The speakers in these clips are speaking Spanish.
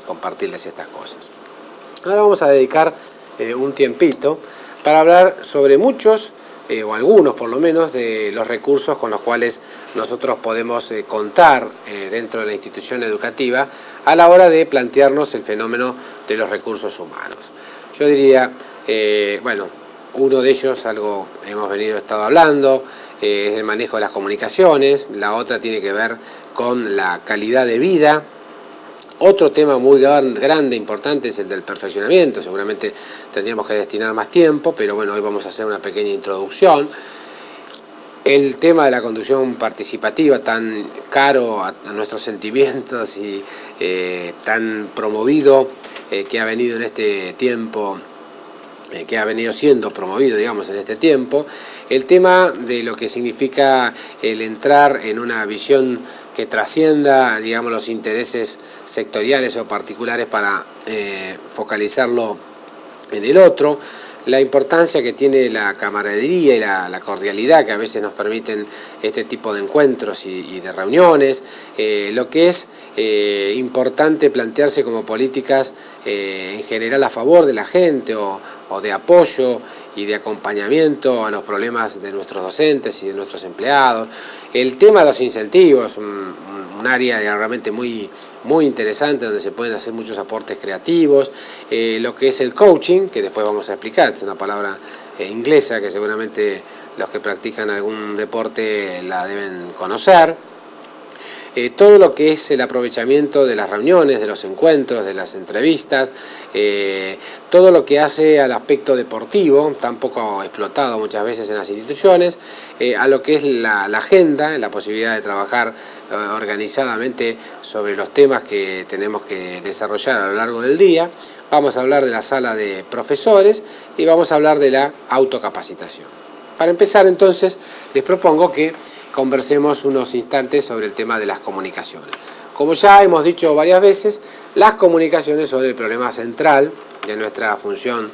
compartirles estas cosas. Ahora vamos a dedicar un tiempito para hablar sobre muchos, o algunos por lo menos, de los recursos con los cuales nosotros podemos contar dentro de la institución educativa a la hora de plantearnos el fenómeno de los recursos humanos. Yo diría, bueno, uno de ellos, algo hemos estado hablando, es el manejo de las comunicaciones. La otra tiene que ver con la calidad de vida. Otro tema muy grande, importante, es el del perfeccionamiento. Seguramente tendríamos que destinar más tiempo, pero bueno, hoy vamos a hacer una pequeña introducción. El tema de la conducción participativa, tan caro a nuestros sentimientos y tan promovido, que ha venido en este tiempo, que ha venido siendo promovido, digamos, en este tiempo. El tema de lo que significa el entrar en una visión que trascienda, digamos, los intereses sectoriales o particulares para focalizarlo en el otro. La importancia que tiene la camaradería y la cordialidad que a veces nos permiten este tipo de encuentros y de reuniones, lo que es importante plantearse como políticas en general a favor de la gente o de apoyo y de acompañamiento a los problemas de nuestros docentes y de nuestros empleados. El tema de los incentivos, un área realmente muy interesante donde se pueden hacer muchos aportes creativos. Lo que es el coaching, que después vamos a explicar, es una palabra inglesa que seguramente los que practican algún deporte la deben conocer. Todo lo que es el aprovechamiento de las reuniones, de los encuentros, de las entrevistas, todo lo que hace al aspecto deportivo, tan poco explotado muchas veces en las instituciones, a lo que es la agenda, la posibilidad de trabajar organizadamente sobre los temas que tenemos que desarrollar a lo largo del día. Vamos a hablar de la sala de profesores y vamos a hablar de la autocapacitación. Para empezar, entonces, les propongo que conversemos unos instantes sobre el tema de las comunicaciones. Como ya hemos dicho varias veces, las comunicaciones son el problema central de nuestra función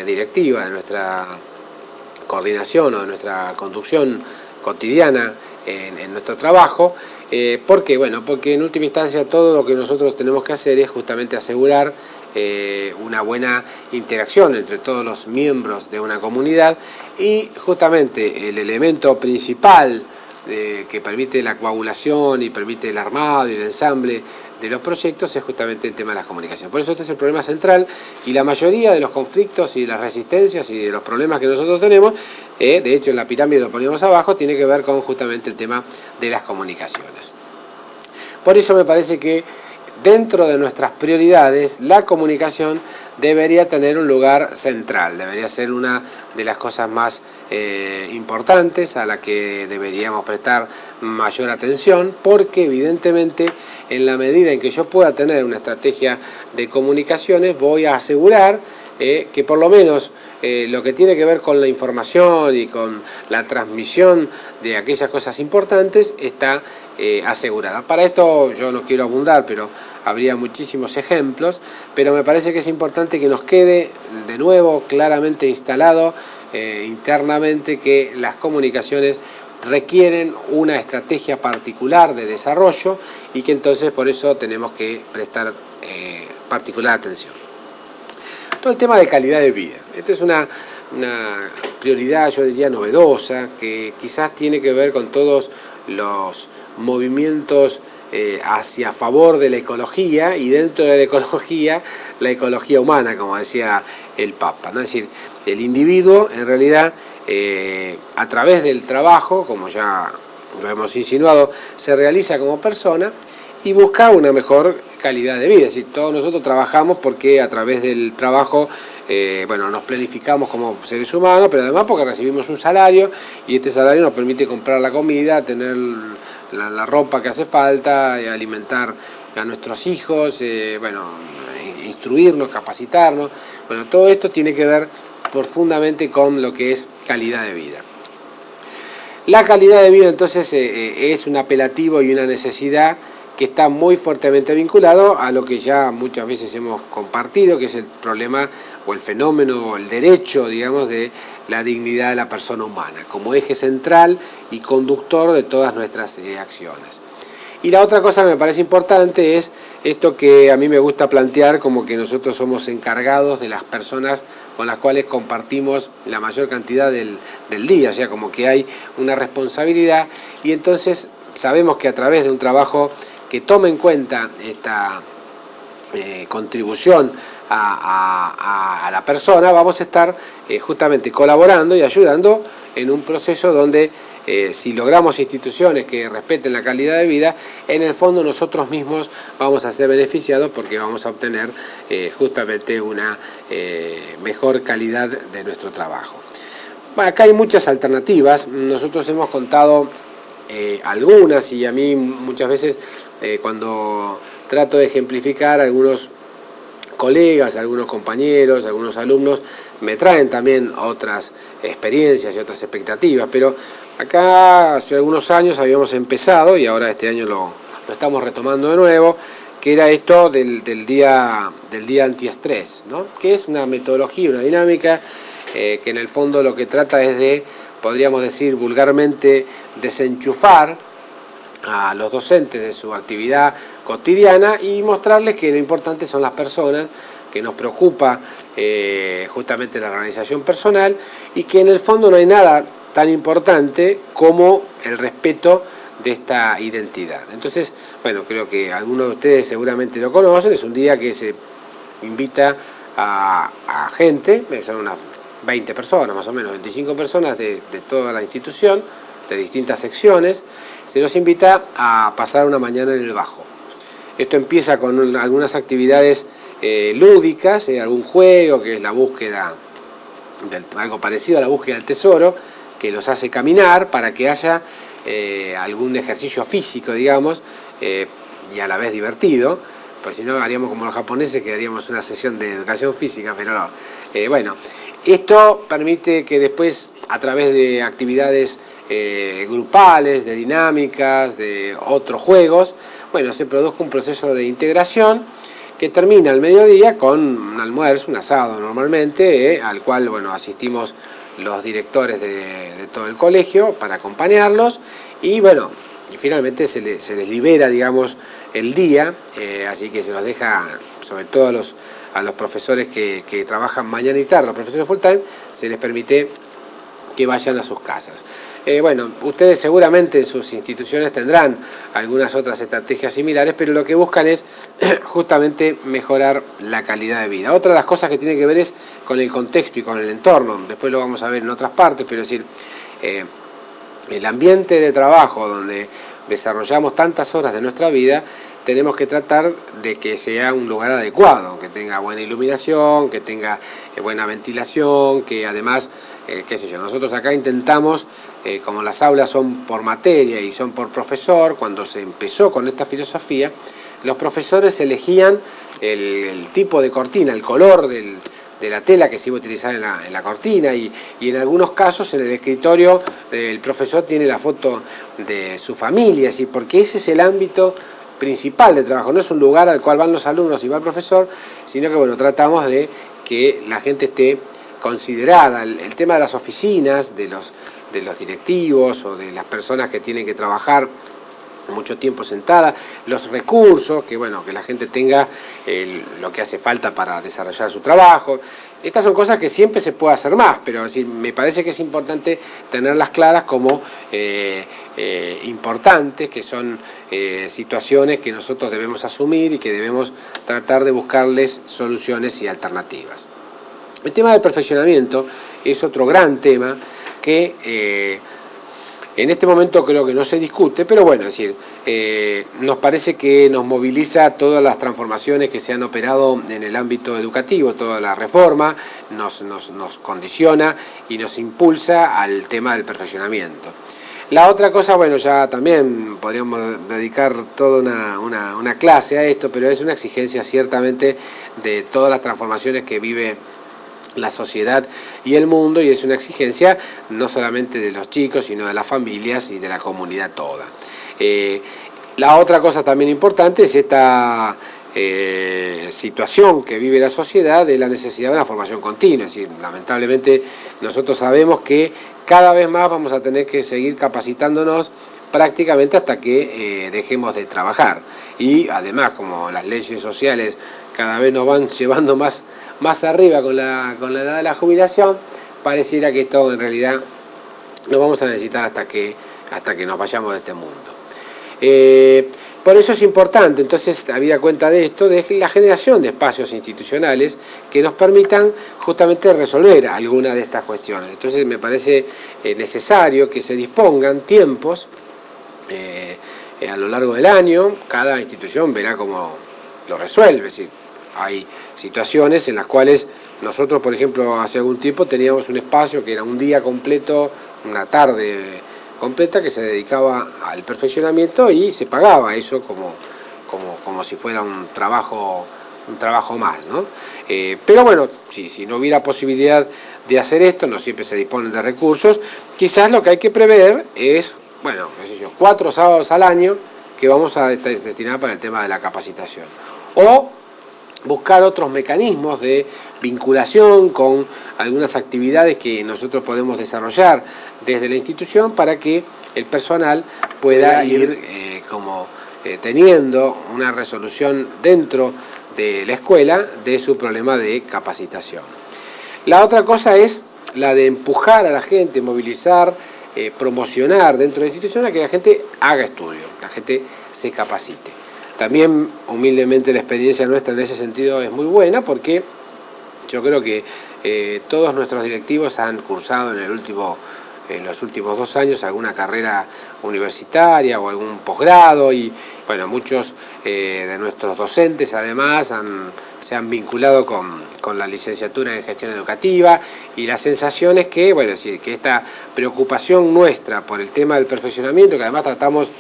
directiva, de nuestra coordinación o de nuestra conducción cotidiana en nuestro trabajo. ¿Por qué? Bueno, porque en última instancia todo lo que nosotros tenemos que hacer es justamente asegurar una buena interacción entre todos los miembros de una comunidad, y justamente el elemento principal que permite la coagulación y permite el armado y el ensamble de los proyectos es justamente el tema de las comunicaciones. Por eso este es el problema central, y la mayoría de los conflictos y las resistencias y de los problemas que nosotros tenemos, de hecho en la pirámide lo ponemos abajo, tiene que ver con justamente el tema de las comunicaciones. Por eso me parece que dentro de nuestras prioridades, la comunicación debería tener un lugar central, debería ser una de las cosas más importantes a la que deberíamos prestar mayor atención, porque evidentemente en la medida en que yo pueda tener una estrategia de comunicaciones, voy a asegurar que por lo menos lo que tiene que ver con la información y con la transmisión de aquellas cosas importantes está asegurada. Para esto yo no quiero abundar, pero habría muchísimos ejemplos, pero me parece que es importante que nos quede de nuevo claramente instalado internamente que las comunicaciones requieren una estrategia particular de desarrollo y que entonces por eso tenemos que prestar particular atención. Todo el tema de calidad de vida. Esta es una prioridad, yo diría, novedosa, que quizás tiene que ver con todos los movimientos hacia favor de la ecología, y dentro de la ecología humana, como decía el Papa, ¿no? Es decir, el individuo en realidad a través del trabajo, como ya lo hemos insinuado, se realiza como persona y busca una mejor calidad de vida. Es decir, todos nosotros trabajamos porque a través del trabajo nos planificamos como seres humanos, pero además porque recibimos un salario, y este salario nos permite comprar la comida, tener la ropa que hace falta, alimentar a nuestros hijos, instruirnos, capacitarnos. Bueno, todo esto tiene que ver profundamente con lo que es calidad de vida. La calidad de vida entonces es un apelativo y una necesidad que está muy fuertemente vinculado a lo que ya muchas veces hemos compartido, que es el problema o el fenómeno o el derecho, digamos, de la dignidad de la persona humana, como eje central y conductor de todas nuestras acciones. Y la otra cosa que me parece importante es esto que a mí me gusta plantear, como que nosotros somos encargados de las personas con las cuales compartimos la mayor cantidad del día, o sea, como que hay una responsabilidad, y entonces sabemos que a través de un trabajo que tome en cuenta esta contribución a la persona, vamos a estar justamente colaborando y ayudando en un proceso donde si logramos instituciones que respeten la calidad de vida, en el fondo nosotros mismos vamos a ser beneficiados porque vamos a obtener justamente una mejor calidad de nuestro trabajo. Bueno, acá hay muchas alternativas, nosotros hemos contado algunas, y a mí muchas veces cuando trato de ejemplificar, algunos colegas, algunos compañeros, algunos alumnos me traen también otras experiencias y otras expectativas, pero acá hace algunos años habíamos empezado, y ahora este año lo estamos retomando de nuevo, que era esto del día antiestrés, ¿no? Que es una metodología, una dinámica que en el fondo lo que trata es de, podríamos decir vulgarmente, desenchufar a los docentes de su actividad cotidiana y mostrarles que lo importante son las personas, que nos preocupa justamente la organización personal, y que en el fondo no hay nada tan importante como el respeto de esta identidad. Entonces, bueno, creo que algunos de ustedes seguramente lo conocen, es un día que se invita a gente, son unas 20 personas, más o menos 25 personas de toda la institución, de distintas secciones, se los invita a pasar una mañana en el Bajo. Esto empieza con algunas actividades lúdicas, algún juego que es la búsqueda, algo parecido a la búsqueda del tesoro, que los hace caminar para que haya algún ejercicio físico, digamos, y a la vez divertido, pues si no haríamos como los japoneses, que haríamos una sesión de educación física, pero no. Bueno, esto permite que después, a través de actividades grupales, de dinámicas, de otros juegos, bueno, se produzca un proceso de integración que termina al mediodía con un almuerzo, un asado normalmente, al cual, bueno, asistimos los directores de todo el colegio para acompañarlos, y bueno, y finalmente se les libera, digamos, el día, así que se los deja, sobre todo a los profesores que trabajan mañana y tarde, los profesores full time, se les permite que vayan a sus casas. Bueno, ustedes seguramente en sus instituciones tendrán algunas otras estrategias similares, pero lo que buscan es justamente mejorar la calidad de vida. Otra de las cosas que tiene que ver es con el contexto y con el entorno, después lo vamos a ver en otras partes, pero es decir, el ambiente de trabajo donde desarrollamos tantas horas de nuestra vida, tenemos que tratar de que sea un lugar adecuado, que tenga buena iluminación, que tenga buena ventilación, que además, qué sé yo, nosotros acá intentamos, como las aulas son por materia y son por profesor, cuando se empezó con esta filosofía, los profesores elegían el tipo de cortina, el color de la tela que se iba a utilizar en la cortina, y en algunos casos en el escritorio el profesor tiene la foto de su familia, ¿sí? Porque ese es el ámbito principal de trabajo, no es un lugar al cual van los alumnos y va el profesor, sino que bueno, tratamos de que la gente esté considerada. El tema de las oficinas, de los directivos o de las personas que tienen que trabajar mucho tiempo sentada, los recursos, que bueno, que la gente tenga lo que hace falta para desarrollar su trabajo. Estas son cosas que siempre se puede hacer más, pero es decir, me parece que es importante tenerlas claras como importantes, que son situaciones que nosotros debemos asumir y que debemos tratar de buscarles soluciones y alternativas. El tema del perfeccionamiento es otro gran tema que en este momento creo que no se discute, pero bueno, es decir, nos parece que nos moviliza todas las transformaciones que se han operado en el ámbito educativo, toda la reforma nos condiciona y nos impulsa al tema del perfeccionamiento. La otra cosa, bueno, ya también podríamos dedicar toda una clase a esto, pero es una exigencia ciertamente de todas las transformaciones que vive la sociedad y el mundo, y es una exigencia no solamente de los chicos, sino de las familias y de la comunidad toda. La otra cosa también importante es esta situación que vive la sociedad de la necesidad de una formación continua. Es decir, lamentablemente nosotros sabemos que cada vez más vamos a tener que seguir capacitándonos prácticamente hasta que dejemos de trabajar. Y además, como las leyes sociales cada vez nos van llevando más arriba con la edad de la jubilación, pareciera que esto en realidad lo vamos a necesitar hasta que nos vayamos de este mundo. Por eso es importante, entonces, habida cuenta de esto, de la generación de espacios institucionales que nos permitan justamente resolver alguna de estas cuestiones. Entonces me parece necesario que se dispongan tiempos a lo largo del año. Cada institución verá cómo lo resuelve. Es decir, hay situaciones en las cuales nosotros, por ejemplo, hace algún tiempo teníamos un espacio que era un día completo, una tarde completa, que se dedicaba al perfeccionamiento y se pagaba eso como si fuera un trabajo más, ¿no? Pero bueno, si no hubiera posibilidad de hacer esto, no siempre se disponen de recursos, quizás lo que hay que prever es, bueno, 4 sábados al año que vamos a destinar para el tema de la capacitación, o buscar otros mecanismos de vinculación con algunas actividades que nosotros podemos desarrollar desde la institución para que el personal pueda ir teniendo una resolución dentro de la escuela de su problema de capacitación. La otra cosa es la de empujar a la gente, movilizar, promocionar dentro de la institución a que la gente haga estudio, la gente se capacite. También, humildemente, la experiencia nuestra en ese sentido es muy buena, porque yo creo que todos nuestros directivos han cursado en los últimos 2 años alguna carrera universitaria o algún posgrado, y bueno, muchos de nuestros docentes además se han vinculado con la licenciatura en gestión educativa, y la sensación es que, bueno, sí, que esta preocupación nuestra por el tema del perfeccionamiento, que además tratamos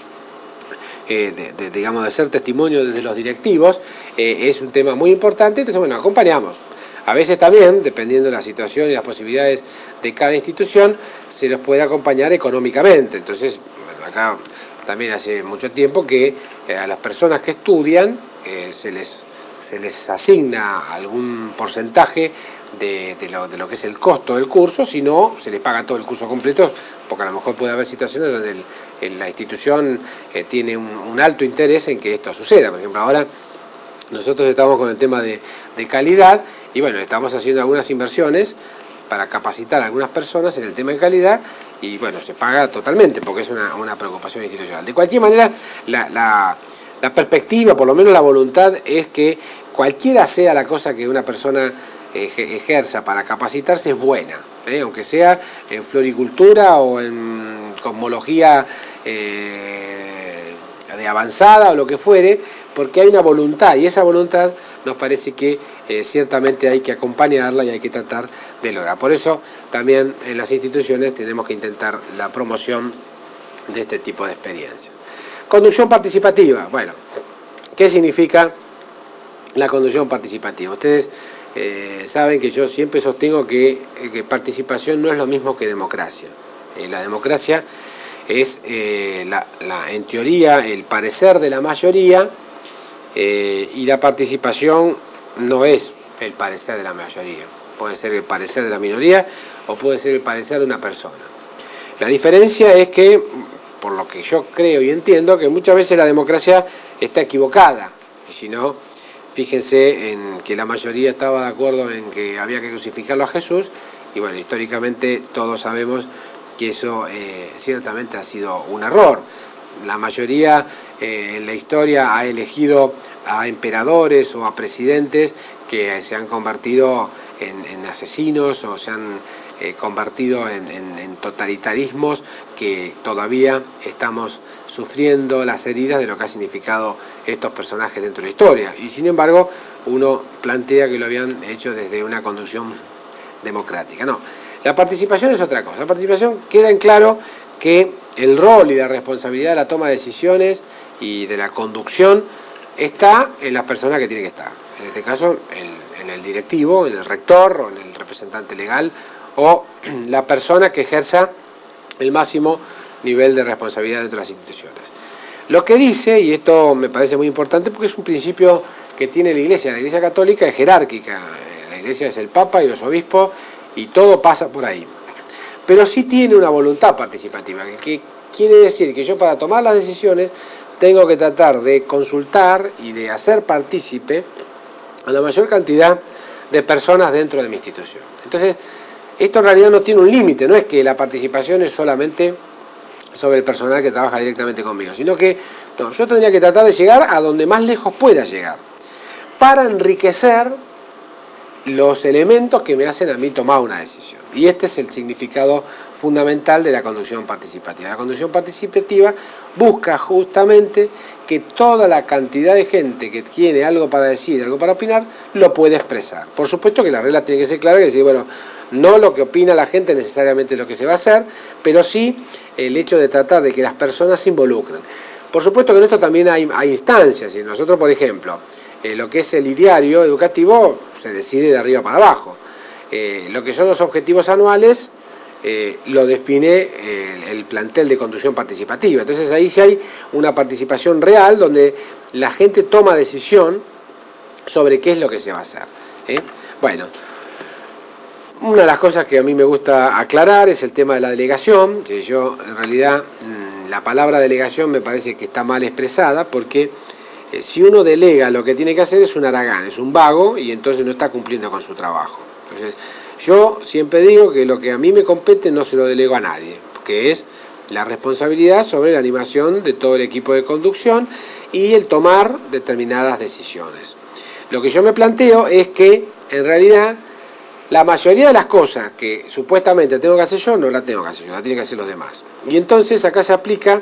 de ser testimonio desde los directivos, es un tema muy importante. Entonces, bueno, acompañamos. A veces también, dependiendo de la situación y las posibilidades de cada institución, se los puede acompañar económicamente. Entonces, bueno, acá también hace mucho tiempo que a las personas que estudian se les asigna algún porcentaje de lo que es el costo del curso, si no, se les paga todo el curso completo, porque a lo mejor puede haber situaciones donde la institución tiene un alto interés en que esto suceda. Por ejemplo, ahora nosotros estamos con el tema de calidad, y bueno, estamos haciendo algunas inversiones para capacitar a algunas personas en el tema de calidad, y bueno, se paga totalmente porque es una preocupación institucional. De cualquier manera, la perspectiva, por lo menos la voluntad, es que cualquiera sea la cosa que una persona ejerza para capacitarse es buena, aunque sea en floricultura o en cosmología de avanzada o lo que fuere, porque hay una voluntad, y esa voluntad nos parece que ciertamente hay que acompañarla y hay que tratar de lograr. Por eso también en las instituciones tenemos que intentar la promoción de este tipo de experiencias. Conducción participativa. Bueno, ¿qué significa la conducción participativa? Ustedes saben que yo siempre sostengo que participación no es lo mismo que democracia. La democracia es, en teoría, el parecer de la mayoría, y la participación no es el parecer de la mayoría. Puede ser el parecer de la minoría o puede ser el parecer de una persona. La diferencia es que, por lo que yo creo y entiendo, que muchas veces la democracia está equivocada, y si no, fíjense en que la mayoría estaba de acuerdo en que había que crucificarlo a Jesús, y bueno, históricamente todos sabemos que eso ciertamente ha sido un error. La mayoría en la historia ha elegido a emperadores o a presidentes que se han convertido en asesinos, o se han convertido en totalitarismos que todavía estamos sufriendo las heridas de lo que ha significado estos personajes dentro de la historia. Y sin embargo, uno plantea que lo habían hecho desde una conducción democrática. No, la participación es otra cosa. La participación queda en claro que el rol y la responsabilidad de la toma de decisiones y de la conducción está en las personas que tienen que estar. En este caso, en el directivo, en el rector, o en el representante legal, o la persona que ejerza el máximo nivel de responsabilidad dentro de las instituciones. Lo que dice, y esto me parece muy importante porque es un principio que tiene la Iglesia Católica, es jerárquica. La Iglesia es el Papa y los obispos, y todo pasa por ahí. Pero sí tiene una voluntad participativa, que quiere decir que yo para tomar las decisiones tengo que tratar de consultar y de hacer partícipe a la mayor cantidad de personas dentro de mi institución. Entonces, esto en realidad no tiene un límite, no es que la participación es solamente sobre el personal que trabaja directamente conmigo, sino que no, yo tendría que tratar de llegar a donde más lejos pueda llegar, para enriquecer los elementos que me hacen a mí tomar una decisión. Y este es el significado fundamental de la conducción participativa. La conducción participativa busca justamente que toda la cantidad de gente que tiene algo para decir, algo para opinar, lo puede expresar. Por supuesto que la regla tiene que ser clara, que decir, bueno, no lo que opina la gente necesariamente es lo que se va a hacer, pero sí el hecho de tratar de que las personas se involucren. Por supuesto que en esto también hay instancias, y nosotros, por ejemplo, lo que es el ideario educativo se decide de arriba para abajo. Lo que son los objetivos anuales lo define el plantel de conducción participativa. Entonces ahí sí hay una participación real donde la gente toma decisión sobre qué es lo que se va a hacer. Bueno, una de las cosas que a mí me gusta aclarar es el tema de la delegación. Yo en realidad la palabra delegación me parece que está mal expresada, porque si uno delega, lo que tiene que hacer es un haragán, es un vago, y entonces no está cumpliendo con su trabajo. Entonces, yo siempre digo que lo que a mí me compete no se lo delego a nadie, que es la responsabilidad sobre la animación de todo el equipo de conducción y el tomar determinadas decisiones. Lo que yo me planteo es que, en realidad, la mayoría de las cosas que supuestamente tengo que hacer yo, no la tengo que hacer yo, la tienen que hacer los demás. Y entonces acá se aplica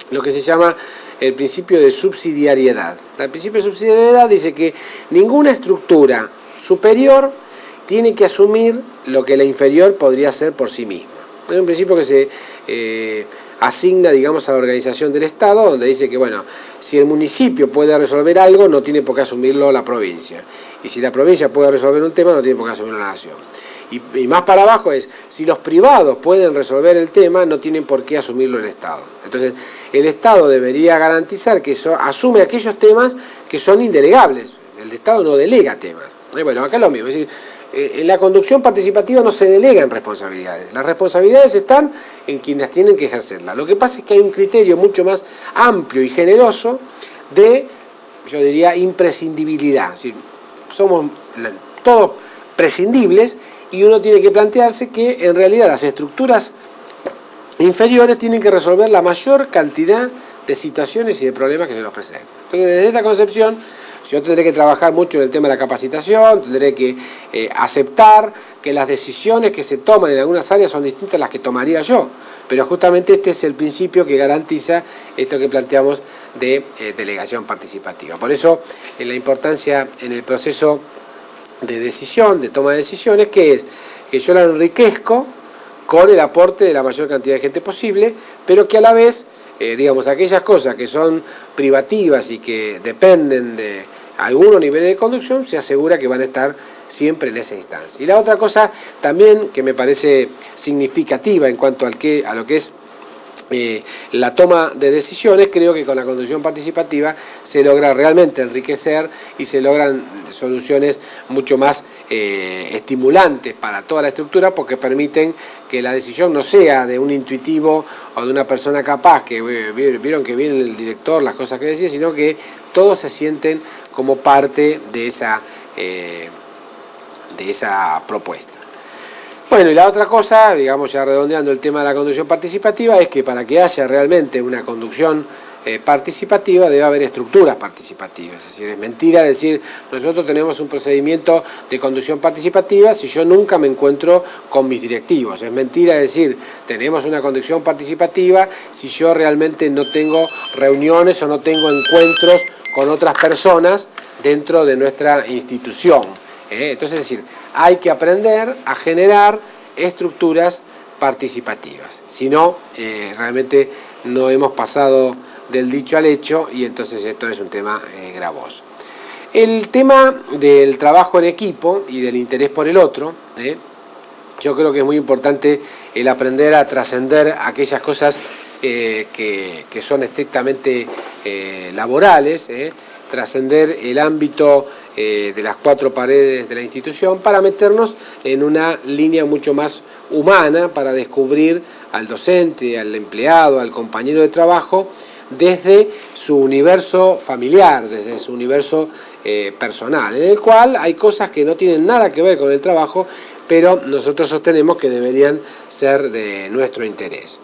lo que se llama el principio de subsidiariedad. El principio de subsidiariedad dice que ninguna estructura superior tiene que asumir lo que la inferior podría hacer por sí misma. Es un principio que se asigna, digamos, a la organización del Estado, donde dice que, bueno, si el municipio puede resolver algo, no tiene por qué asumirlo la provincia. Y si la provincia puede resolver un tema, no tiene por qué asumirlo la nación. Y más para abajo es, si los privados pueden resolver el tema, no tienen por qué asumirlo el Estado. Entonces, el Estado debería garantizar que eso asume aquellos temas que son indelegables. El Estado no delega temas. Bueno, acá es lo mismo. Es decir, en la conducción participativa no se delegan responsabilidades. Las responsabilidades están en quienes tienen que ejercerlas. Lo que pasa es que hay un criterio mucho más amplio y generoso de, yo diría, imprescindibilidad. Es decir, somos todos prescindibles, y uno tiene que plantearse que en realidad las estructuras inferiores tienen que resolver la mayor cantidad de situaciones y de problemas que se nos presentan. Entonces, desde esta concepción, yo tendré que trabajar mucho en el tema de la capacitación, tendré que aceptar que las decisiones que se toman en algunas áreas son distintas a las que tomaría yo, pero justamente este es el principio que garantiza esto que planteamos de delegación participativa. Por eso, la importancia en el proceso de decisión, de toma de decisiones, que es que yo la enriquezco con el aporte de la mayor cantidad de gente posible, pero que a la vez, digamos, aquellas cosas que son privativas y que dependen de algunos niveles de conducción, se asegura que van a estar siempre en esa instancia. Y la otra cosa también que me parece significativa en cuanto a lo que es la toma de decisiones, creo que con la conducción participativa se logra realmente enriquecer y se logran soluciones mucho más estimulantes para toda la estructura, porque permiten que la decisión no sea de un intuitivo o de una persona capaz, que vieron que viene el director, las cosas que decía, sino que todos se sienten como parte de esa propuesta. Bueno, y la otra cosa, digamos ya redondeando el tema de la conducción participativa, es que para que haya realmente una conducción participativa debe haber estructuras participativas. Es decir, es mentira decir, nosotros tenemos un procedimiento de conducción participativa si yo nunca me encuentro con mis directivos. Es mentira decir, tenemos una conducción participativa si yo realmente no tengo reuniones o no tengo encuentros con otras personas dentro de nuestra institución. Entonces, es decir, hay que aprender a generar estructuras participativas. Si no, realmente no hemos pasado del dicho al hecho, y entonces esto es un tema gravoso. El tema del trabajo en equipo y del interés por el otro, yo creo que es muy importante el aprender a trascender aquellas cosas que son estrictamente laborales, trascender el ámbito de las cuatro paredes de la institución para meternos en una línea mucho más humana para descubrir al docente, al empleado, al compañero de trabajo desde su universo familiar, desde su universo personal, en el cual hay cosas que no tienen nada que ver con el trabajo, pero nosotros sostenemos que deberían ser de nuestro interés.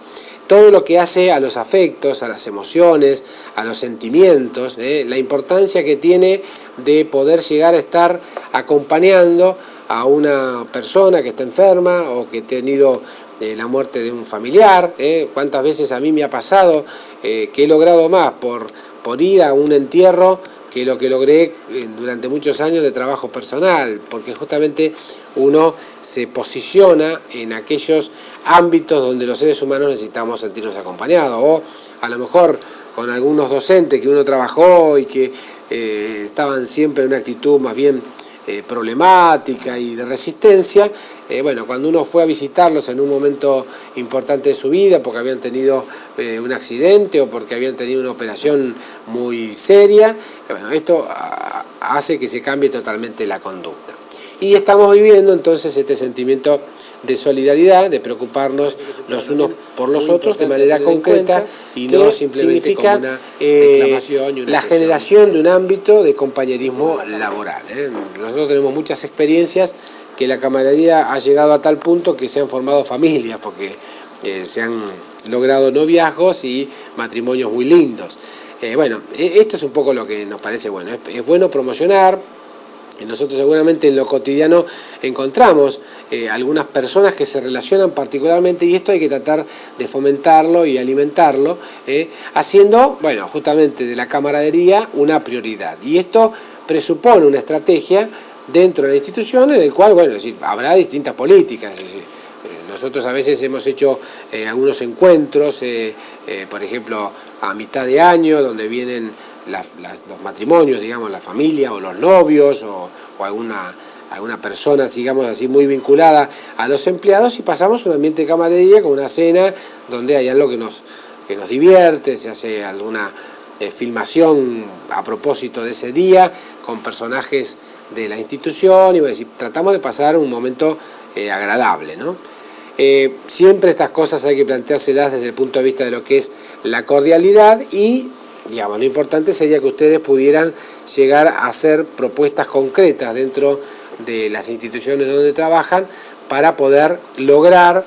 Todo lo que hace a los afectos, a las emociones, a los sentimientos, la importancia que tiene de poder llegar a estar acompañando a una persona que está enferma o que ha tenido la muerte de un familiar. Cuántas veces a mí me ha pasado que he logrado más por ir a un entierro que lo que logré durante muchos años de trabajo personal, porque justamente uno se posiciona en aquellos ámbitos donde los seres humanos necesitamos sentirnos acompañados, o a lo mejor con algunos docentes que uno trabajó y que estaban siempre en una actitud más bien problemática y de resistencia. Bueno, cuando uno fue a visitarlos en un momento importante de su vida, porque habían tenido un accidente o porque habían tenido una operación muy seria, bueno, esto hace que se cambie totalmente la conducta. Y estamos viviendo entonces este sentimiento de solidaridad, de preocuparnos los unos por los otros de manera concreta y no simplemente como una declamación y una la generación de un ámbito de compañerismo laboral. Nosotros tenemos muchas experiencias que la camaradería ha llegado a tal punto que se han formado familias, porque se han logrado noviazgos y matrimonios muy lindos. Bueno, esto es un poco lo que nos parece bueno. Es bueno promocionar. Nosotros seguramente en lo cotidiano encontramos algunas personas que se relacionan particularmente, y esto hay que tratar de fomentarlo y alimentarlo, haciendo, bueno, justamente de la camaradería una prioridad. Y esto presupone una estrategia dentro de la institución en el cual, bueno, es decir, habrá distintas políticas, es decir, nosotros a veces hemos hecho algunos encuentros, por ejemplo, a mitad de año, donde vienen los matrimonios, digamos, la familia o los novios o alguna persona, digamos así, muy vinculada a los empleados, y pasamos un ambiente de camaradería con una cena donde hay algo que nos divierte, se hace alguna filmación a propósito de ese día con personajes de la institución, y bueno, tratamos de pasar un momento agradable, ¿no? Siempre estas cosas hay que planteárselas desde el punto de vista de lo que es la cordialidad, y digamos, lo importante sería que ustedes pudieran llegar a hacer propuestas concretas dentro de las instituciones donde trabajan para poder lograr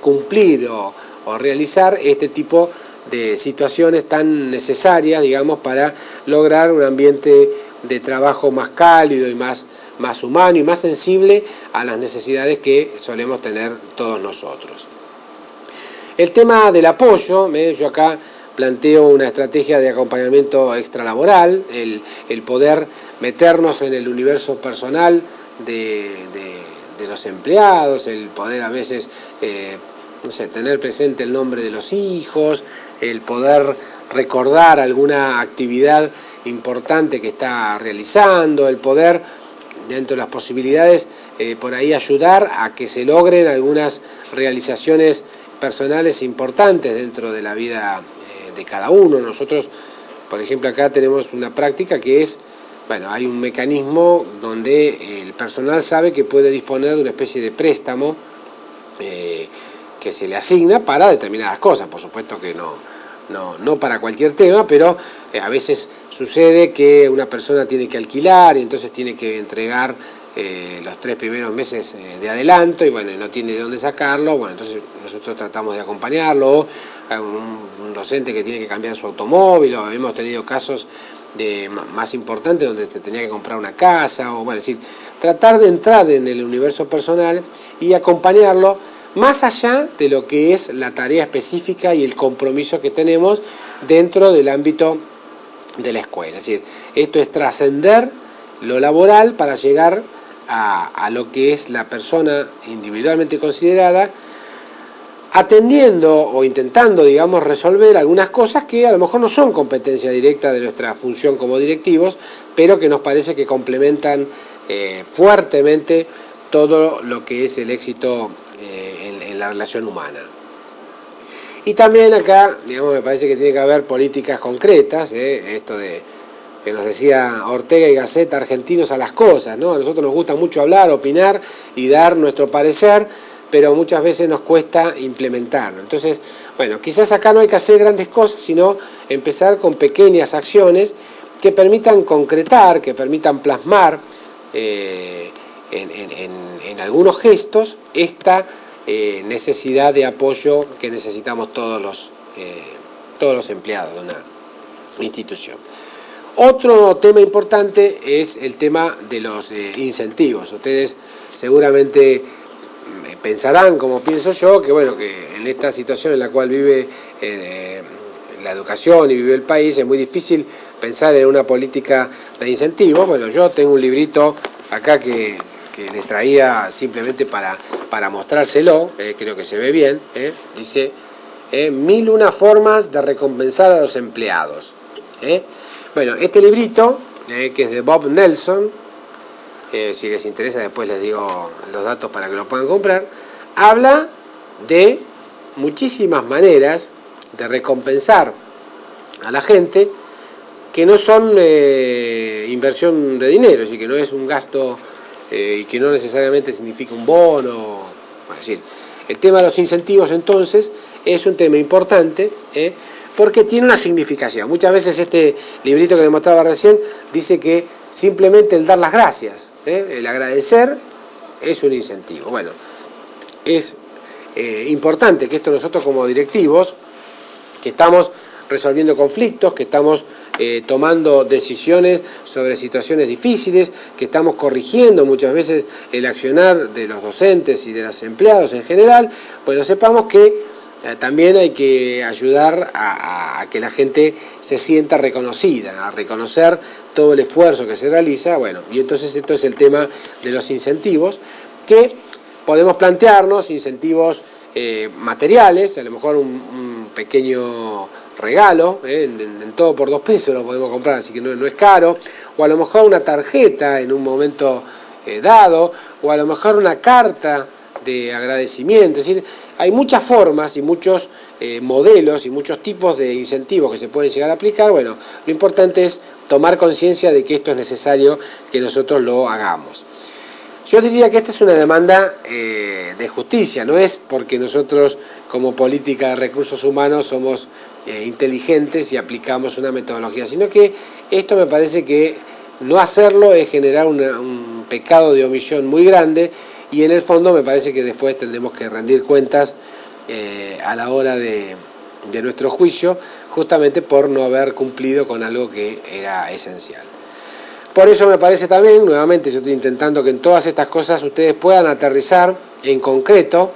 cumplir o realizar este tipo de situaciones tan necesarias, digamos, para lograr un ambiente de trabajo más cálido y más humano y más sensible a las necesidades que solemos tener todos nosotros. El tema del apoyo, yo acá planteo una estrategia de acompañamiento extralaboral, el poder meternos en el universo personal de los empleados, el poder a veces no sé, tener presente el nombre de los hijos, el poder recordar alguna actividad importante que está realizando, el poder, dentro de las posibilidades, por ahí ayudar a que se logren algunas realizaciones personales importantes dentro de la vida de cada uno. Nosotros, por ejemplo, acá tenemos una práctica que es, bueno, hay un mecanismo donde el personal sabe que puede disponer de una especie de préstamo que se le asigna para determinadas cosas, por supuesto que no para cualquier tema, pero a veces sucede que una persona tiene que alquilar y entonces tiene que entregar los 3 primeros meses de adelanto, y bueno, no tiene de dónde sacarlo. Bueno, entonces nosotros tratamos de acompañarlo, o un docente que tiene que cambiar su automóvil, o hemos tenido casos más importantes donde se tenía que comprar una casa, o bueno, es decir, tratar de entrar en el universo personal y acompañarlo más allá de lo que es la tarea específica y el compromiso que tenemos dentro del ámbito de la escuela. Es decir, esto es trascender lo laboral para llegar a lo que es la persona individualmente considerada, atendiendo o intentando, digamos, resolver algunas cosas que a lo mejor no son competencia directa de nuestra función como directivos, pero que nos parece que complementan fuertemente todo lo que es el éxito en la relación humana. Y también acá, digamos, me parece que tiene que haber políticas concretas, esto de que nos decía Ortega y Gasset, argentinos a las cosas, ¿no? A nosotros nos gusta mucho hablar, opinar y dar nuestro parecer, pero muchas veces nos cuesta implementarlo. Entonces, bueno, quizás acá no hay que hacer grandes cosas, sino empezar con pequeñas acciones que permitan concretar, que permitan plasmar en algunos gestos esta necesidad de apoyo que necesitamos todos los empleados de una institución. Otro tema importante es el tema de los incentivos. Ustedes seguramente pensarán, como pienso yo, que bueno, que en esta situación en la cual vive la educación y vive el país, es muy difícil pensar en una política de incentivos. Bueno, yo tengo un librito acá que les traía simplemente para mostrárselo, creo que se ve bien, dice 1001 formas de recompensar a los empleados. Bueno, este librito, que es de Bob Nelson, si les interesa después les digo los datos para que lo puedan comprar, habla de muchísimas maneras de recompensar a la gente que no son inversión de dinero, es decir, que no es un gasto y que no necesariamente significa un bono. Es decir, el tema de los incentivos entonces es un tema importante, porque tiene una significación. Muchas veces este librito que les mostraba recién dice que simplemente el dar las gracias, el agradecer es un incentivo. Bueno, es importante que esto nosotros como directivos, que estamos resolviendo conflictos, que estamos tomando decisiones sobre situaciones difíciles, que estamos corrigiendo muchas veces el accionar de los docentes y de los empleados en general, bueno, sepamos que también hay que ayudar a que la gente se sienta reconocida, a reconocer todo el esfuerzo que se realiza. Bueno, y entonces esto es el tema de los incentivos, que podemos plantearnos incentivos materiales, a lo mejor un pequeño regalo, en todo por 2 pesos lo podemos comprar, así que no es caro, o a lo mejor una tarjeta en un momento dado, o a lo mejor una carta de agradecimiento. Es decir, hay muchas formas y muchos modelos y muchos tipos de incentivos que se pueden llegar a aplicar. Bueno, lo importante es tomar conciencia de que esto es necesario que nosotros lo hagamos. Yo diría que esta es una demanda de justicia, no es porque nosotros como política de recursos humanos somos inteligentes y aplicamos una metodología, sino que esto me parece que no hacerlo es generar un pecado de omisión muy grande, y en el fondo me parece que después tendremos que rendir cuentas a la hora de nuestro juicio, justamente por no haber cumplido con algo que era esencial. Por eso me parece también, nuevamente yo estoy intentando que en todas estas cosas ustedes puedan aterrizar en concreto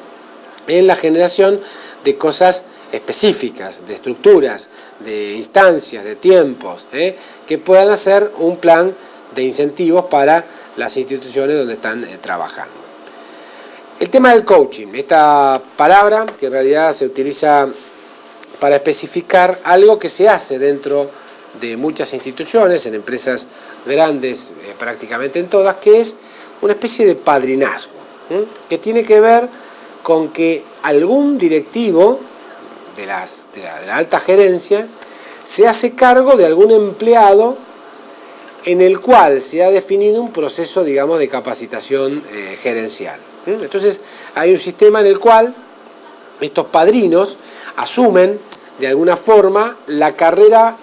en la generación de cosas específicas, de estructuras, de instancias, de tiempos, que puedan hacer un plan de incentivos para las instituciones donde están trabajando. El tema del coaching, esta palabra que en realidad se utiliza para especificar algo que se hace dentro de muchas instituciones, en empresas grandes, prácticamente en todas, que es una especie de padrinazgo, que tiene que ver con que algún directivo de la alta gerencia se hace cargo de algún empleado en el cual se ha definido un proceso, digamos, de capacitación gerencial. Entonces hay un sistema en el cual estos padrinos asumen de alguna forma la carrera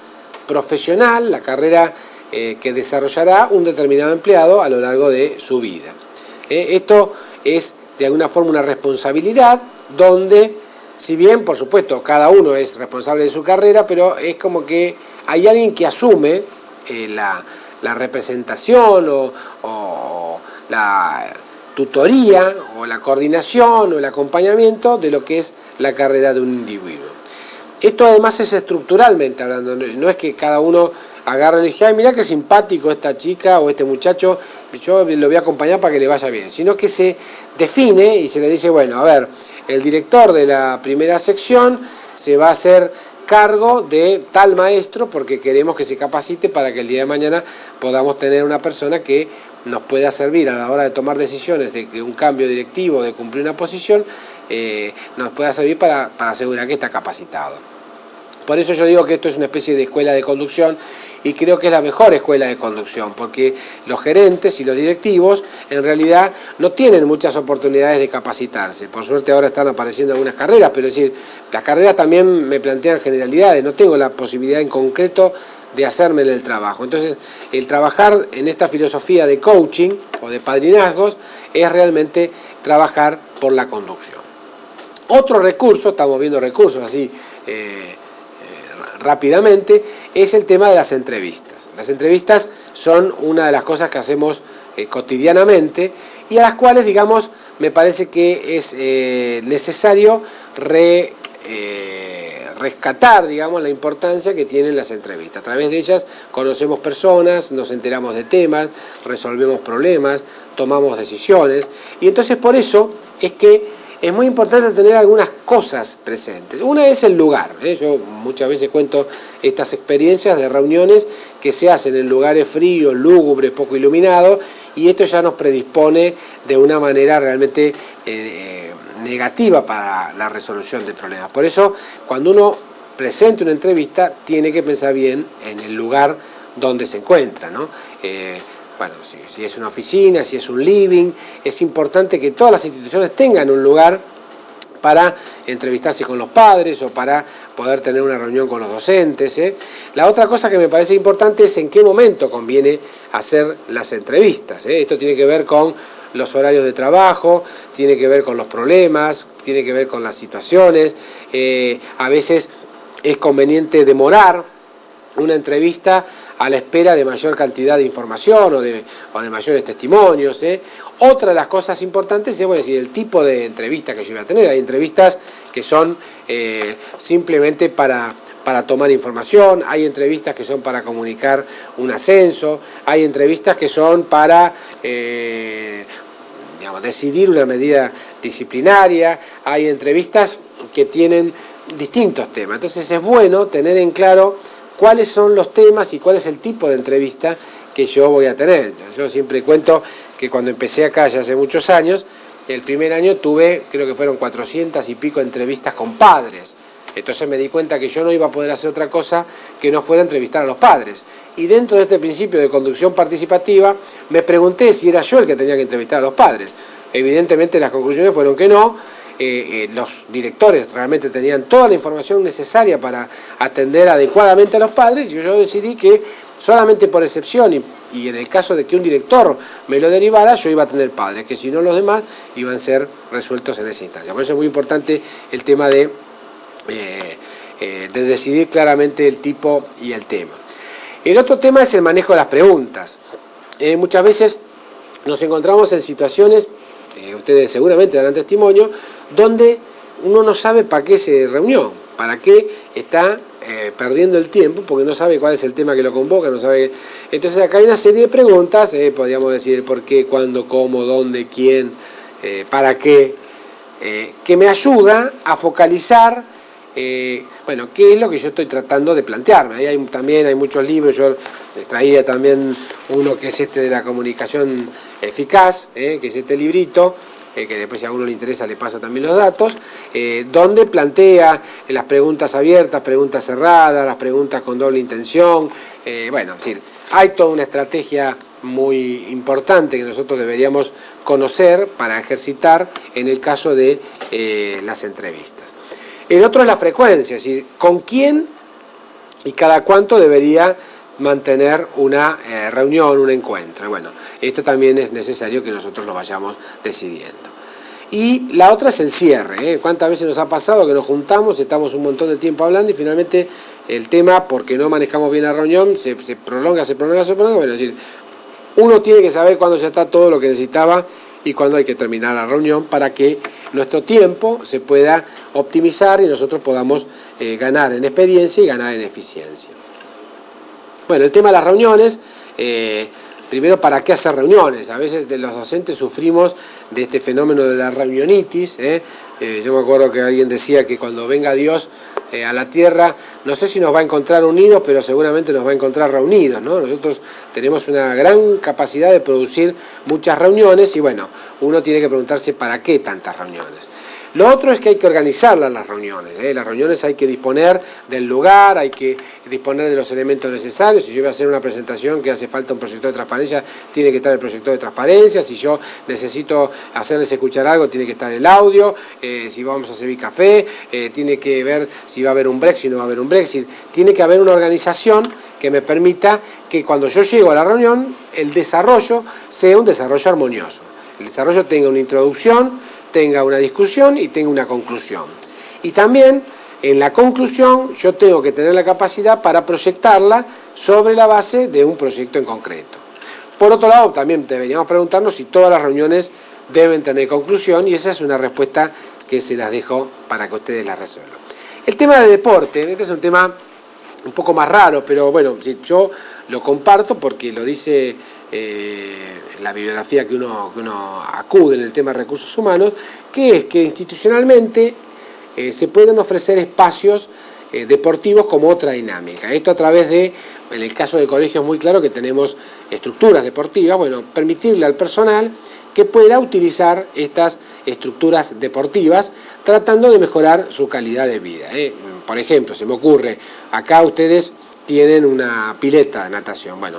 profesional, la carrera que desarrollará un determinado empleado a lo largo de su vida. Esto es de alguna forma una responsabilidad donde, si bien por supuesto cada uno es responsable de su carrera, pero es como que hay alguien que asume la representación o la tutoría o la coordinación o el acompañamiento de lo que es la carrera de un individuo. Esto además es estructuralmente hablando, no es que cada uno agarre y dice, ay, mirá qué simpático esta chica o este muchacho, yo lo voy a acompañar para que le vaya bien, sino que se define y se le dice, bueno, a ver, el director de la primera sección se va a hacer cargo de tal maestro porque queremos que se capacite para que el día de mañana podamos tener una persona que nos pueda servir a la hora de tomar decisiones de que un cambio directivo, de cumplir una posición, nos pueda servir para asegurar que está capacitado. Por eso yo digo que esto es una especie de escuela de conducción y creo que es la mejor escuela de conducción, porque los gerentes y los directivos en realidad no tienen muchas oportunidades de capacitarse. Por suerte ahora están apareciendo algunas carreras, pero es decir, las carreras también me plantean generalidades, no tengo la posibilidad en concreto de hacerme en el trabajo. Entonces, el trabajar en esta filosofía de coaching o de padrinazgos es realmente trabajar por la conducción. Otro recurso, estamos viendo recursos así rápidamente, es el tema de las entrevistas. Las entrevistas son una de las cosas que hacemos cotidianamente y a las cuales, digamos, me parece que es necesario rescatar, digamos, la importancia que tienen las entrevistas. A través de ellas conocemos personas, nos enteramos de temas, resolvemos problemas, tomamos decisiones, y entonces por eso es que es muy importante tener algunas cosas presentes. Una es el lugar. Yo muchas veces cuento estas experiencias de reuniones que se hacen en lugares fríos, lúgubres, poco iluminados, y esto ya nos predispone de una manera realmente negativa para la resolución de problemas. Por eso, cuando uno presenta una entrevista, tiene que pensar bien en el lugar donde se encuentra, ¿no? Bueno, si es una oficina, si es un living, es importante que todas las instituciones tengan un lugar para entrevistarse con los padres o para poder tener una reunión con los docentes. La otra cosa que me parece importante es en qué momento conviene hacer las entrevistas. Esto tiene que ver con los horarios de trabajo, tiene que ver con los problemas, tiene que ver con las situaciones. A veces es conveniente demorar una entrevista a la espera de mayor cantidad de información o de mayores testimonios. Otra de las cosas importantes es, voy a decir, el tipo de entrevista que yo voy a tener. Hay entrevistas que son simplemente para tomar información, hay entrevistas que son para comunicar un ascenso, hay entrevistas que son para decidir una medida disciplinaria, hay entrevistas que tienen distintos temas. Entonces es bueno tener en claro cuáles son los temas y cuál es el tipo de entrevista que yo voy a tener. Yo siempre cuento que cuando empecé acá ya hace muchos años, el primer año tuve, creo que fueron 400 y pico entrevistas con padres. Entonces me di cuenta que yo no iba a poder hacer otra cosa que no fuera entrevistar a los padres. Y dentro de este principio de conducción participativa, me pregunté si era yo el que tenía que entrevistar a los padres. Evidentemente las conclusiones fueron que no. Los directores realmente tenían toda la información necesaria para atender adecuadamente a los padres, y yo decidí que solamente por excepción y en el caso de que un director me lo derivara, yo iba a tener padres, que si no los demás iban a ser resueltos en esa instancia. Por eso es muy importante el tema de decidir claramente el tipo y el tema. El otro tema es el manejo de las preguntas. Muchas veces nos encontramos en situaciones, ustedes seguramente darán testimonio, donde uno no sabe para qué se reunió, para qué está perdiendo el tiempo, porque no sabe cuál es el tema que lo convoca, no sabe. Entonces acá hay una serie de preguntas, podríamos decir por qué, cuándo, cómo, dónde, quién, para qué, que me ayuda a focalizar qué es lo que yo estoy tratando de plantearme. Ahí también hay muchos libros, yo les traía también uno que es de la comunicación eficaz, que es este librito, que después si a uno le interesa le paso también los datos, donde plantea las preguntas abiertas, preguntas cerradas, las preguntas con doble intención. Es decir, hay toda una estrategia muy importante que nosotros deberíamos conocer para ejercitar en el caso de las entrevistas. El otro es la frecuencia, es decir, con quién y cada cuánto debería mantener una reunión, un encuentro. Esto también es necesario que nosotros lo vayamos decidiendo. Y la otra es el cierre. ¿Cuántas veces nos ha pasado que nos juntamos, estamos un montón de tiempo hablando y finalmente el tema, porque no manejamos bien la reunión, se prolonga? Es decir, uno tiene que saber cuándo ya está todo lo que necesitaba y cuándo hay que terminar la reunión para que nuestro tiempo se pueda optimizar y nosotros podamos ganar en experiencia y ganar en eficiencia. El tema de las reuniones, primero, ¿para qué hacer reuniones? A veces los docentes sufrimos de este fenómeno de la reunionitis. Yo me acuerdo que alguien decía que cuando venga Dios a la tierra, no sé si nos va a encontrar unidos, pero seguramente nos va a encontrar reunidos, ¿no? Nosotros tenemos una gran capacidad de producir muchas reuniones y uno tiene que preguntarse ¿para qué tantas reuniones? Lo otro es que hay que organizarlas las reuniones. Las reuniones hay que disponer del lugar, hay que disponer de los elementos necesarios. Si yo voy a hacer una presentación que hace falta un proyector de transparencia, tiene que estar el proyector de transparencia. Si yo necesito hacerles escuchar algo, tiene que estar el audio. Si vamos a servir café, tiene que ver si va a haber un break, si no va a haber un break. Tiene que haber una organización que me permita que cuando yo llego a la reunión, el desarrollo sea un desarrollo armonioso. El desarrollo tenga una introducción, tenga una discusión y tenga una conclusión. Y también en la conclusión yo tengo que tener la capacidad para proyectarla sobre la base de un proyecto en concreto. Por otro lado, también deberíamos preguntarnos si todas las reuniones deben tener conclusión, y esa es una respuesta que se las dejo para que ustedes la resuelvan. El tema de deporte, este es un tema un poco más raro, pero bueno, yo lo comparto porque lo dice la bibliografía que uno acude en el tema de recursos humanos, que es que institucionalmente se pueden ofrecer espacios deportivos como otra dinámica. Esto a través de, en el caso del colegio es muy claro que tenemos estructuras deportivas, bueno, permitirle al personal que pueda utilizar estas estructuras deportivas tratando de mejorar su calidad de vida. Por ejemplo, se me ocurre, acá ustedes tienen una pileta de natación, bueno,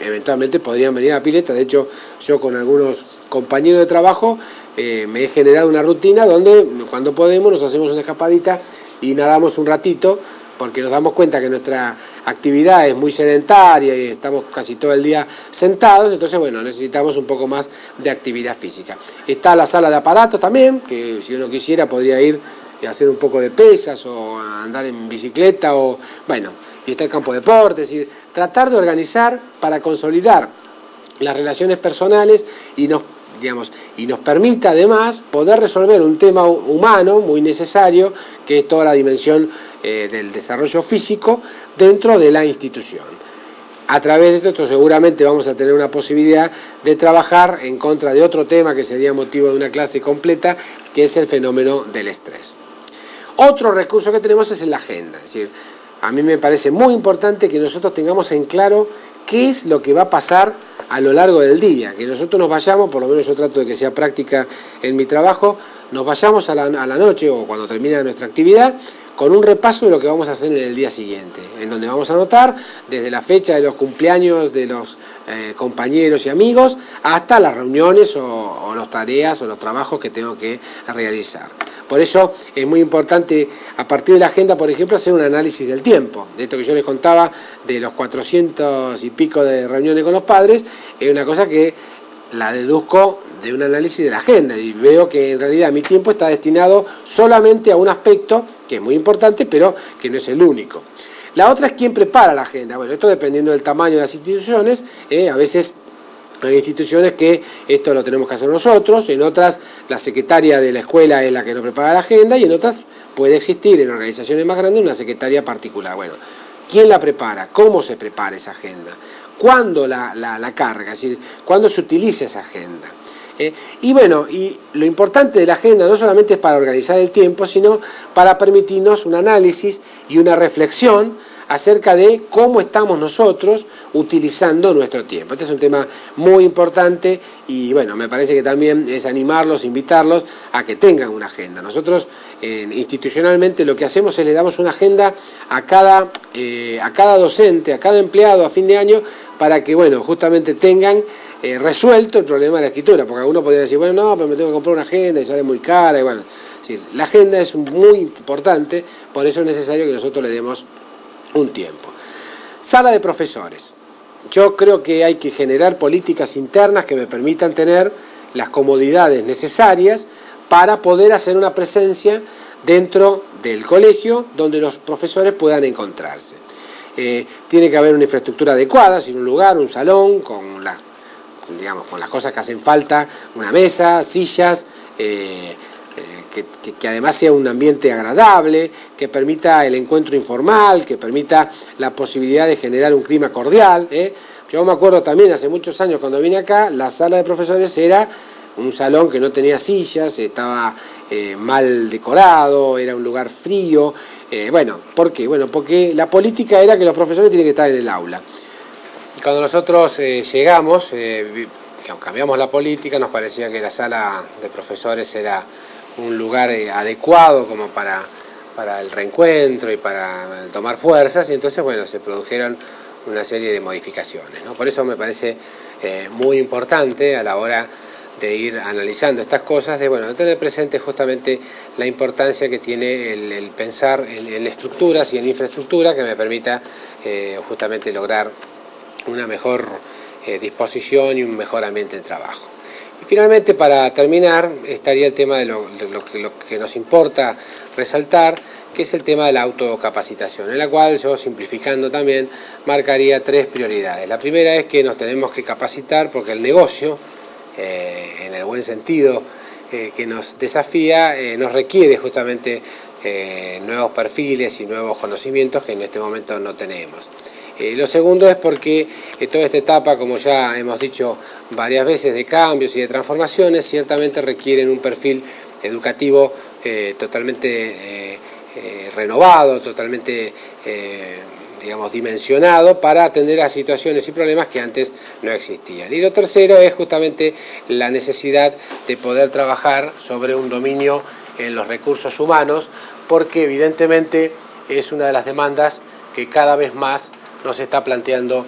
eventualmente podrían venir a la pileta. De hecho, yo con algunos compañeros de trabajo me he generado una rutina donde cuando podemos nos hacemos una escapadita y nadamos un ratito, porque nos damos cuenta que nuestra actividad es muy sedentaria y estamos casi todo el día sentados, entonces bueno, necesitamos un poco más de actividad física. Está la sala de aparatos también, que si uno quisiera podría ir y hacer un poco de pesas o andar en bicicleta, o bueno, y está el campo de deporte, es decir, tratar de organizar para consolidar las relaciones personales y nos permita además poder resolver un tema humano muy necesario, que es toda la dimensión del desarrollo físico dentro de la institución. A través de esto seguramente vamos a tener una posibilidad de trabajar en contra de otro tema que sería motivo de una clase completa, que es el fenómeno del estrés. Otro recurso que tenemos es en la agenda, es decir, a mí me parece muy importante que nosotros tengamos en claro qué es lo que va a pasar a lo largo del día, que nosotros nos vayamos, por lo menos yo trato de que sea práctica en mi trabajo, nos vayamos a la noche o cuando termine nuestra actividad con un repaso de lo que vamos a hacer en el día siguiente, en donde vamos a anotar desde la fecha de los cumpleaños de los compañeros y amigos hasta las reuniones o las tareas o los trabajos que tengo que realizar. Por eso es muy importante, a partir de la agenda, por ejemplo, hacer un análisis del tiempo. De esto que yo les contaba, de los 400 y pico de reuniones con los padres, es una cosa que la deduzco de un análisis de la agenda y veo que en realidad mi tiempo está destinado solamente a un aspecto que es muy importante, pero que no es el único. La otra es quién prepara la agenda. Bueno, esto dependiendo del tamaño de las instituciones, a veces hay instituciones que esto lo tenemos que hacer nosotros, en otras la secretaria de la escuela es la que nos prepara la agenda y en otras puede existir en organizaciones más grandes una secretaria particular. Bueno, ¿quién la prepara? ¿Cómo se prepara esa agenda? ¿Cuándo la carga? Es decir, ¿cuándo se utiliza esa agenda? Y bueno, y lo importante de la agenda no solamente es para organizar el tiempo, sino para permitirnos un análisis y una reflexión acerca de cómo estamos nosotros utilizando nuestro tiempo. Este es un tema muy importante y bueno, me parece que también es animarlos, invitarlos a que tengan una agenda. Nosotros institucionalmente lo que hacemos es le damos una agenda a cada docente, a cada empleado a fin de año para que bueno, justamente tengan resuelto el problema de la escritura, porque alguno podría decir, bueno, no, pero me tengo que comprar una agenda y sale muy cara, y bueno, sí, la agenda es muy importante, por eso es necesario que nosotros le demos un tiempo. Sala de profesores. Yo creo que hay que generar políticas internas que me permitan tener las comodidades necesarias para poder hacer una presencia dentro del colegio donde los profesores puedan encontrarse. Tiene que haber una infraestructura adecuada, sin un lugar, un salón, con las cosas que hacen falta, una mesa, sillas, que además sea un ambiente agradable, que permita el encuentro informal, que permita la posibilidad de generar un clima cordial. Yo me acuerdo también hace muchos años cuando vine acá, la sala de profesores era un salón que no tenía sillas, estaba mal decorado, era un lugar frío. Bueno, ¿por qué? Bueno, porque la política era que los profesores tienen que estar en el aula. Y cuando nosotros llegamos, cambiamos la política, nos parecía que la sala de profesores era un lugar adecuado como para el reencuentro y para tomar fuerzas, y entonces bueno, se produjeron una serie de modificaciones, ¿no? Por eso me parece muy importante a la hora de ir analizando estas cosas, de tener presente justamente la importancia que tiene el pensar en estructuras y en infraestructura que me permita justamente lograr una mejor disposición y un mejor ambiente de trabajo. Y finalmente, para terminar, estaría el tema de lo que nos importa resaltar, que es el tema de la autocapacitación, en la cual yo, simplificando también, marcaría 3 prioridades. La primera es que nos tenemos que capacitar porque el negocio, en el buen sentido que nos desafía, nos requiere justamente nuevos perfiles y nuevos conocimientos que en este momento no tenemos. Lo segundo es porque toda esta etapa, como ya hemos dicho varias veces, de cambios y de transformaciones, ciertamente requieren un perfil educativo totalmente renovado, totalmente dimensionado para atender a situaciones y problemas que antes no existían. Y lo tercero es justamente la necesidad de poder trabajar sobre un dominio en los recursos humanos, porque evidentemente es una de las demandas que cada vez más nos está planteando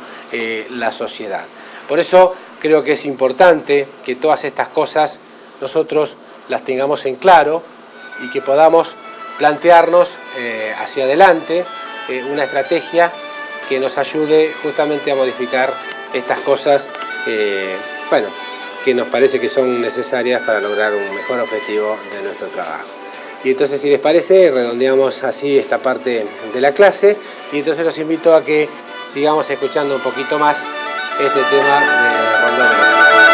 la sociedad. Por eso creo que es importante que todas estas cosas nosotros las tengamos en claro y que podamos plantearnos hacia adelante una estrategia que nos ayude justamente a modificar estas cosas que nos parece que son necesarias para lograr un mejor objetivo de nuestro trabajo. Y entonces, si les parece, redondeamos así esta parte de la clase, y entonces los invito a que sigamos escuchando un poquito más este tema de Rondón de los Cielos.